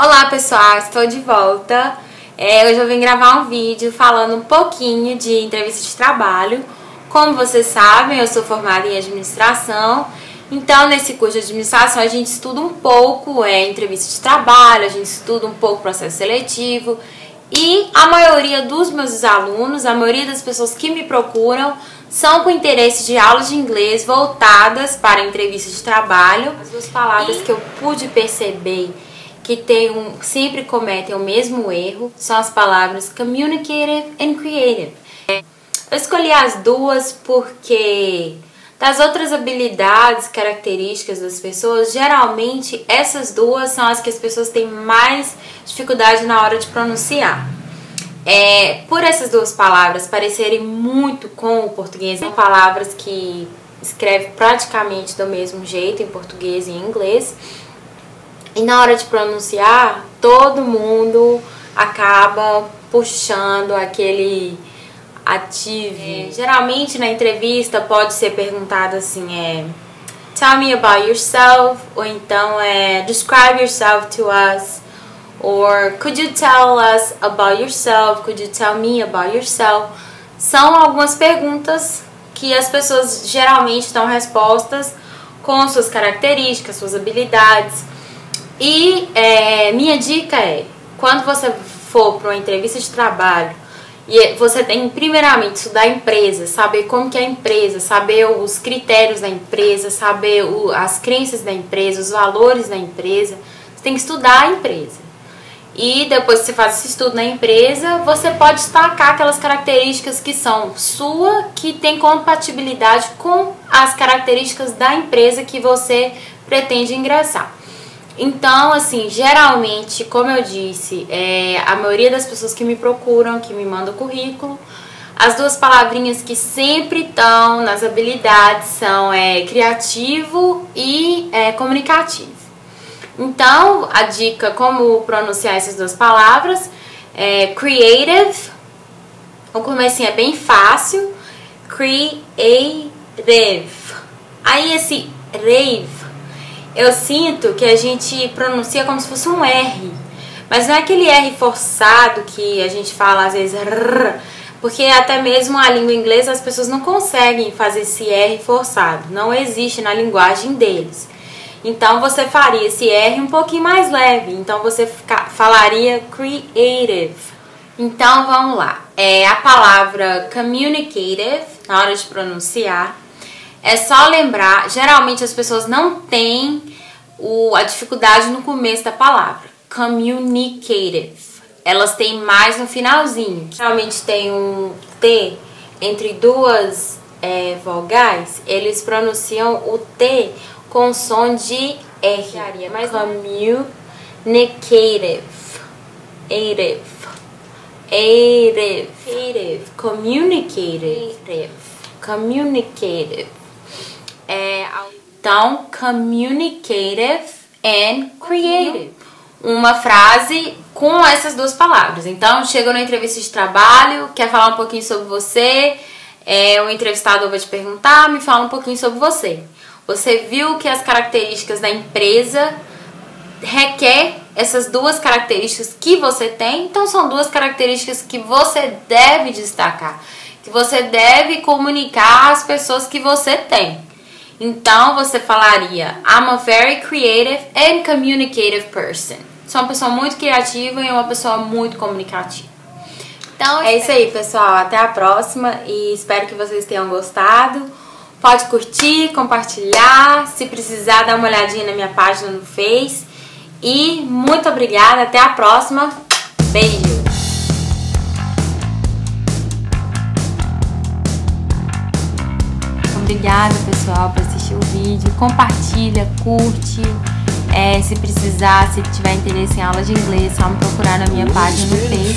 Olá pessoal, estou de volta. Hoje eu vim gravar um vídeo falando um pouquinho de entrevista de trabalho. Como vocês sabem, eu sou formada em administração, então nesse curso de administração a gente estuda um pouco entrevista de trabalho, a gente estuda um pouco processo seletivo e a maioria dos meus alunos, a maioria das pessoas que me procuram são com interesse de aulas de inglês voltadas para entrevista de trabalho. As duas palavras que eu pude perceber que sempre cometem o mesmo erro são as palavras communicative and creative. Eu escolhi as duas porque das outras habilidades, características das pessoas, geralmente essas duas são as que as pessoas têm mais dificuldade na hora de pronunciar. Por essas duas palavras parecerem muito com o português, são palavras que escreve praticamente do mesmo jeito em português e em inglês. E na hora de pronunciar, todo mundo acaba puxando aquele ativo. Geralmente na entrevista pode ser perguntado assim, tell me about yourself, ou então describe yourself to us, or could you tell us about yourself, could you tell me about yourself. São algumas perguntas que as pessoas geralmente dão respostas com suas características, suas habilidades. E minha dica quando você for para uma entrevista de trabalho, e você tem primeiramente estudar a empresa, saber como que é a empresa, saber os critérios da empresa, saber as crenças da empresa, os valores da empresa. Você tem que estudar a empresa. E depois que você faz esse estudo na empresa, você pode destacar aquelas características que são que tem compatibilidade com as características da empresa que você pretende ingressar. Então, assim, geralmente, como eu disse, a maioria das pessoas que me procuram, que me mandam currículo, as duas palavrinhas que sempre estão nas habilidades são criativo e comunicativo. Então, a dica como pronunciar essas duas palavras creative, o comecinho é bem fácil, creative. Aí esse rave, eu sinto que a gente pronuncia como se fosse um R, mas não é aquele R forçado que a gente fala às vezes rrr, porque até mesmo a língua inglesa as pessoas não conseguem fazer esse R forçado, não existe na linguagem deles. Então você faria esse R um pouquinho mais leve, então você falaria creative. Então vamos lá, a palavra communicative, na hora de pronunciar, é só lembrar, geralmente as pessoas não têm a dificuldade no começo da palavra, communicative. Elas têm mais no finalzinho. Geralmente tem um T entre duas vogais, eles pronunciam o T com som de R. Mas communicative. Então, communicative and creative. Uma frase com essas duas palavras. Então, chegou na entrevista de trabalho, quer falar um pouquinho sobre você, o entrevistador vai te perguntar, me fala um pouquinho sobre você. Você viu que as características da empresa requer essas duas características que você tem, então são duas características que você deve destacar, que você deve comunicar às pessoas que você tem. Então você falaria I'm a very creative and communicative person. Sou uma pessoa muito criativa e uma pessoa muito comunicativa. Então é isso aí, pessoal, até a próxima e espero que vocês tenham gostado. Pode curtir, compartilhar, se precisar dar uma olhadinha na minha página no Face. E muito obrigada, até a próxima. Beijo! Obrigada, pessoal, por assistir o vídeo. Compartilha, curte. Se precisar, se tiver interesse em aula de inglês, só me procurar na minha página no Face.